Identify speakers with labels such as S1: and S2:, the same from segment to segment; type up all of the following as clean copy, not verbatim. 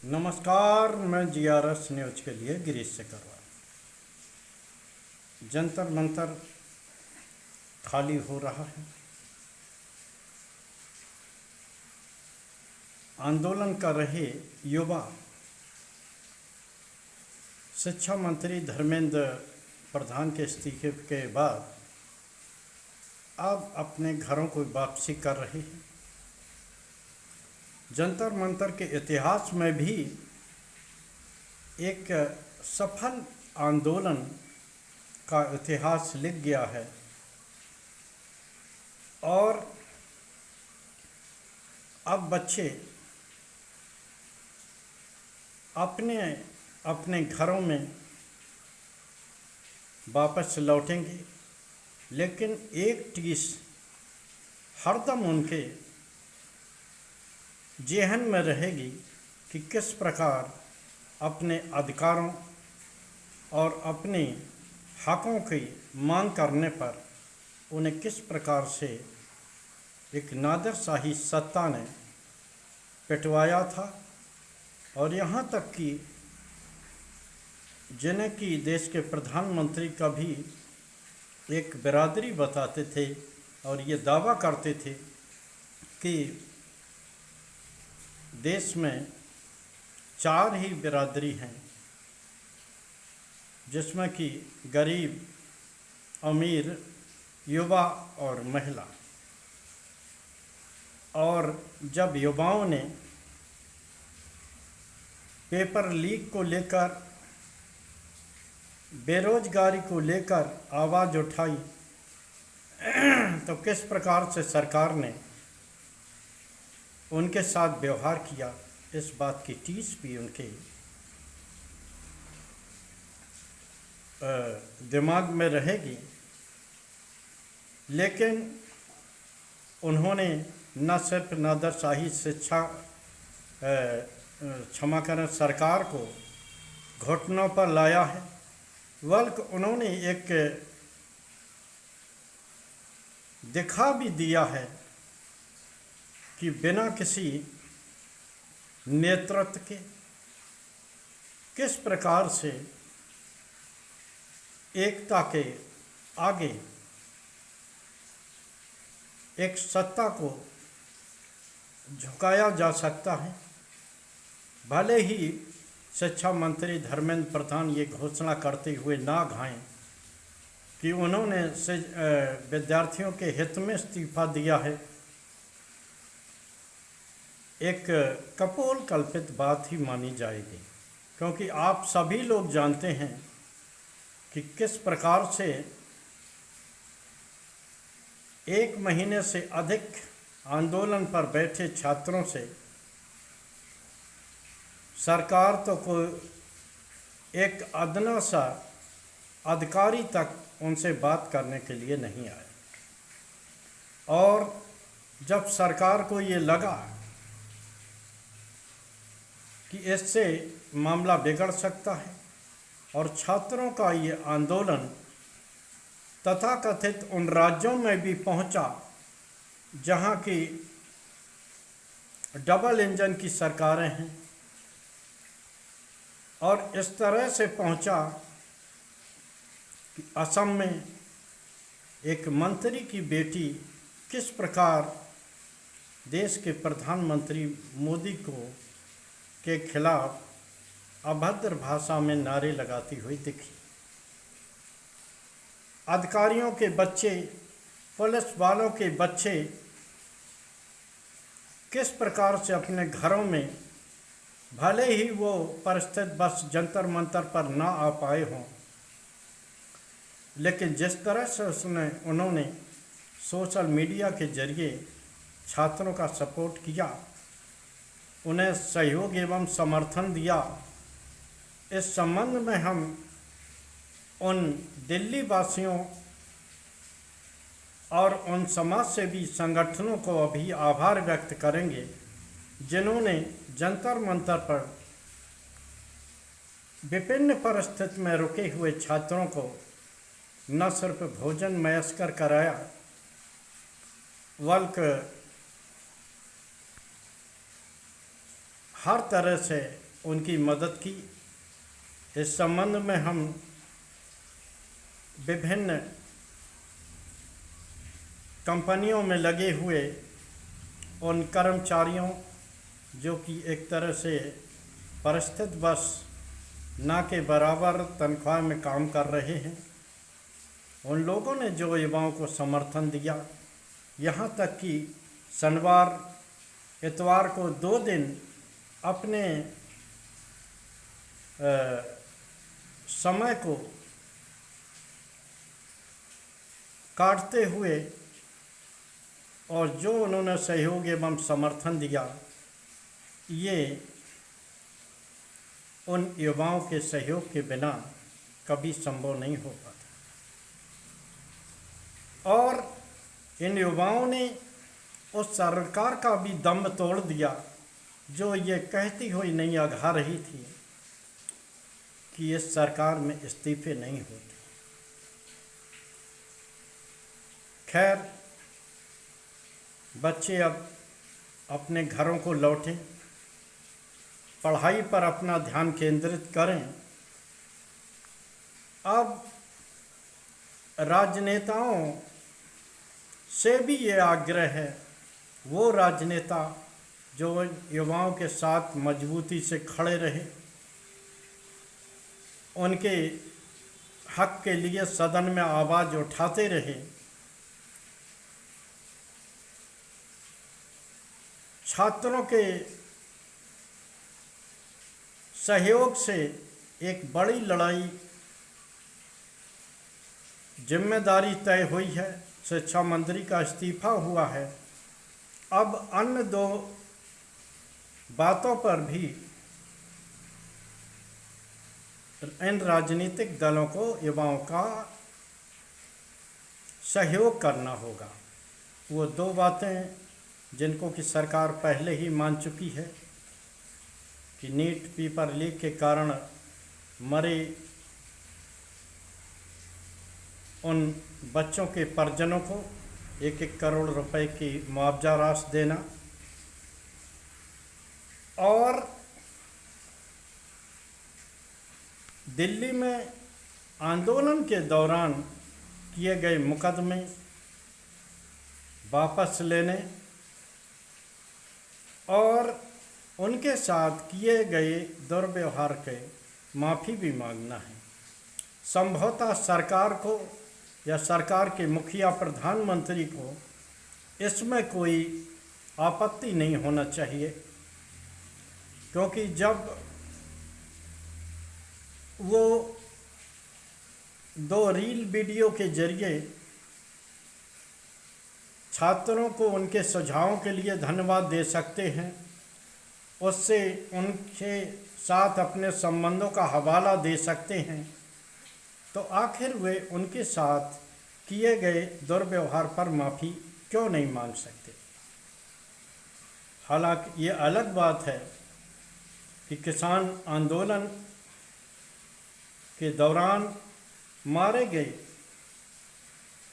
S1: नमस्कार, मैं GRS news के लिए गिरीश से कर रहा हूँ। जंतर मंतर खाली हो रहा है। आंदोलन कर रहे युवा शिक्षा मंत्री धर्मेंद्र प्रधान के इस्तीफे के बाद अब अपने घरों को वापसी कर रहे हैं। जंतर मंतर के इतिहास में भी एक सफल आंदोलन का इतिहास लिख गया है और अब बच्चे अपने अपने घरों में वापस लौटेंगे, लेकिन एक चीज़ हरदम उनके जेहन में रहेगी कि किस प्रकार अपने अधिकारों और अपने हकों की मांग करने पर उन्हें किस प्रकार से एक नादिरशाही सत्ता ने पिटवाया था। और यहाँ तक कि जिन्हें कि देश के प्रधानमंत्री का भी एक बिरादरी बताते थे और ये दावा करते थे कि देश में 4 ही बिरादरी हैं, जिसमें कि गरीब, अमीर, युवा और महिला। और जब युवाओं ने पेपर लीक को लेकर, बेरोजगारी को लेकर आवाज़ उठाई तो किस प्रकार से सरकार ने उनके साथ व्यवहार किया, इस बात की टीस भी उनके दिमाग में रहेगी। लेकिन उन्होंने न सिर्फ नादिरशाही शिक्षा क्षमा करें सरकार को घुटनों पर लाया है, बल्कि उन्होंने एक दिखा भी दिया है कि बिना किसी नेतृत्व के किस प्रकार से एकता के आगे एक सत्ता को झुकाया जा सकता है। भले ही शिक्षा मंत्री धर्मेंद्र प्रधान ये घोषणा करते हुए ना घाएं कि उन्होंने विद्यार्थियों के हित में इस्तीफा दिया है, एक कपोल कल्पित बात ही मानी जाएगी, क्योंकि आप सभी लोग जानते हैं कि किस प्रकार से 1 महीने से अधिक आंदोलन पर बैठे छात्रों से सरकार तो कोई एक अदना सा अधिकारी तक उनसे बात करने के लिए नहीं आए। और जब सरकार को ये लगा कि इससे मामला बिगड़ सकता है और छात्रों का ये आंदोलन तथाकथित उन राज्यों में भी पहुंचा जहां की डबल इंजन की सरकारें हैं, और इस तरह से पहुंचा कि असम में एक मंत्री की बेटी किस प्रकार देश के प्रधानमंत्री मोदी के खिलाफ अभद्र भाषा में नारे लगाती हुई दिखी। अधिकारियों के बच्चे, पुलिस वालों के बच्चे किस प्रकार से अपने घरों में, भले ही वो परिस्थिति बस जंतर मंतर पर ना आ पाए हों, लेकिन जिस तरह से उन्होंने सोशल मीडिया के जरिए छात्रों का सपोर्ट किया, उन्हें सहयोग एवं समर्थन दिया, इस संबंध में हम उन दिल्ली वासियों और उन समाज सेवी संगठनों को अभी आभार व्यक्त करेंगे जिन्होंने जंतर मंतर पर विभिन्न परिस्थिति में रुके हुए छात्रों को न सिर्फ भोजन मयस्कर कराया, बल्कि हर तरह से उनकी मदद की। इस संबंध में हम विभिन्न कंपनियों में लगे हुए उन कर्मचारियों जो कि एक तरह से परिस्थितिवश ना के बराबर तनख्वाह में काम कर रहे हैं, उन लोगों ने जो युवाओं को समर्थन दिया, यहाँ तक कि शनिवार इतवार को 2 दिन अपने समय को काटते हुए और जो उन्होंने सहयोग एवं समर्थन दिया, ये उन युवाओं के सहयोग के बिना कभी संभव नहीं हो पाता। और इन युवाओं ने उस सरकार का भी दम तोड़ दिया जो ये कहती हुई नहीं आघा रही थी कि इस सरकार में इस्तीफे नहीं होते। खैर, बच्चे अब अपने घरों को लौटें, पढ़ाई पर अपना ध्यान केंद्रित करें। अब राजनेताओं से भी ये आग्रह है, वो राजनेता जो युवाओं के साथ मजबूती से खड़े रहे, उनके हक के लिए सदन में आवाज़ उठाते रहे, छात्रों के सहयोग से एक बड़ी लड़ाई जिम्मेदारी तय हुई है। शिक्षा मंत्री का इस्तीफा हुआ है। अब अन्य 2 बातों पर भी इन राजनीतिक दलों को युवाओं का सहयोग करना होगा। वो 2 बातें जिनको कि सरकार पहले ही मान चुकी है कि नीट पेपर लीक के कारण मरे उन बच्चों के परिजनों को 1-1 करोड़ रुपए की मुआवजा राशि देना, और दिल्ली में आंदोलन के दौरान किए गए मुकदमे वापस लेने और उनके साथ किए गए दुर्व्यवहार के माफ़ी भी मांगना है। संभवतः सरकार को या सरकार के मुखिया प्रधानमंत्री को इसमें कोई आपत्ति नहीं होना चाहिए, क्योंकि जब वो 2 रील वीडियो के जरिए छात्रों को उनके सुझावों के लिए धन्यवाद दे सकते हैं, उससे उनके साथ अपने संबंधों का हवाला दे सकते हैं, तो आखिर वे उनके साथ किए गए दुर्व्यवहार पर माफ़ी क्यों नहीं मांग सकते। हालांकि ये अलग बात है कि किसान आंदोलन के दौरान मारे गए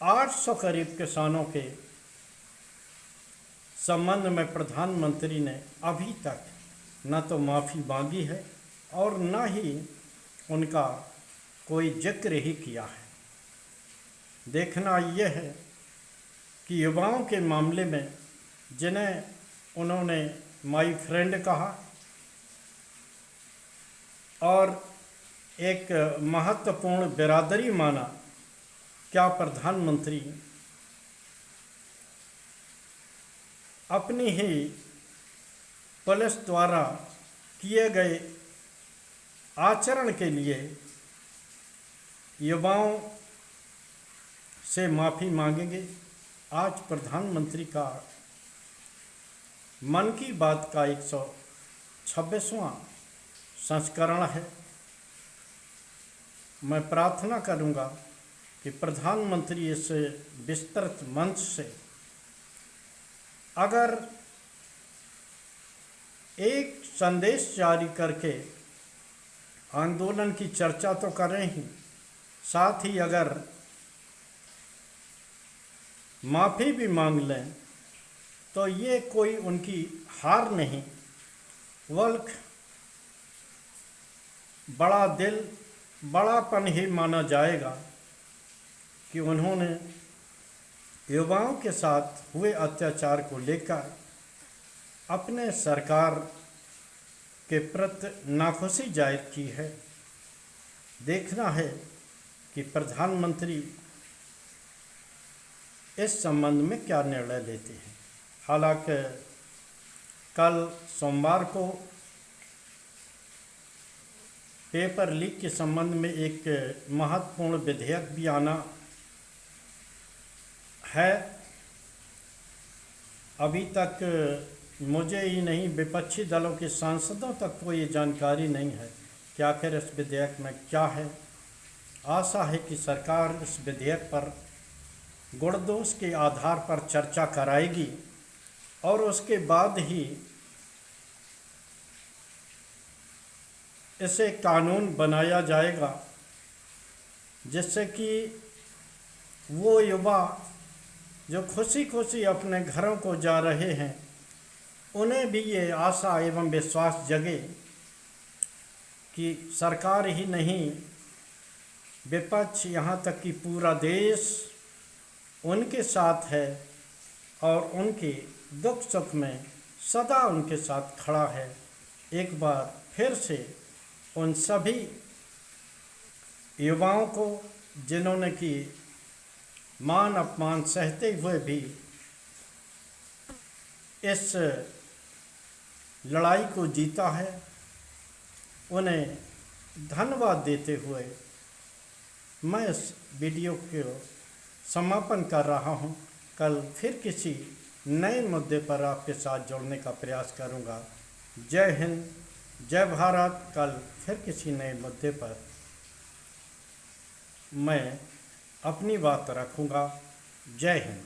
S1: 800 करीब किसानों के संबंध में प्रधानमंत्री ने अभी तक न तो माफ़ी मांगी है और न ही उनका कोई जिक्र ही किया है। देखना यह है कि युवाओं के मामले में जिन्हें उन्होंने माय फ्रेंड कहा और एक महत्वपूर्ण बिरादरी माना, क्या प्रधानमंत्री अपनी ही पुलिस द्वारा किए गए आचरण के लिए युवाओं से माफ़ी मांगेंगे? आज प्रधानमंत्री का मन की बात का 126वां संस्करण है। मैं प्रार्थना करूंगा कि प्रधानमंत्री इस विस्तृत मंच से अगर एक संदेश जारी करके आंदोलन की चर्चा तो करें ही, साथ ही अगर माफ़ी भी मांग लें तो ये कोई उनकी हार नहीं, बल्कि बड़ा दिल, बड़ापन ही माना जाएगा कि उन्होंने युवाओं के साथ हुए अत्याचार को लेकर अपने सरकार के प्रति नाखुशी जाहिर की है। देखना है कि प्रधानमंत्री इस संबंध में क्या निर्णय लेते हैं। हालांकि कल सोमवार को पेपर लीक के संबंध में एक महत्वपूर्ण विधेयक भी आना है। अभी तक मुझे ही नहीं, विपक्षी दलों के सांसदों तक को ये जानकारी नहीं है कि आखिर इस विधेयक में क्या है। आशा है कि सरकार इस विधेयक पर गुणदोष के आधार पर चर्चा कराएगी और उसके बाद ही इसे कानून बनाया जाएगा, जिससे कि वो युवा जो खुशी खुशी अपने घरों को जा रहे हैं, उन्हें भी ये आशा एवं विश्वास जगे कि सरकार ही नहीं, विपक्ष यहाँ तक कि पूरा देश उनके साथ है और उनके दुख सुख में सदा उनके साथ खड़ा है। एक बार फिर से उन सभी युवाओं को जिन्होंने कि मान अपमान सहते हुए भी इस लड़ाई को जीता है, उन्हें धन्यवाद देते हुए मैं इस वीडियो को समापन कर रहा हूं। कल फिर किसी नए मुद्दे पर आपके साथ जुड़ने का प्रयास करूंगा। जय हिंद, जय भारत। कल फिर किसी नए मुद्दे पर मैं अपनी बात रखूंगा। जय हिंद।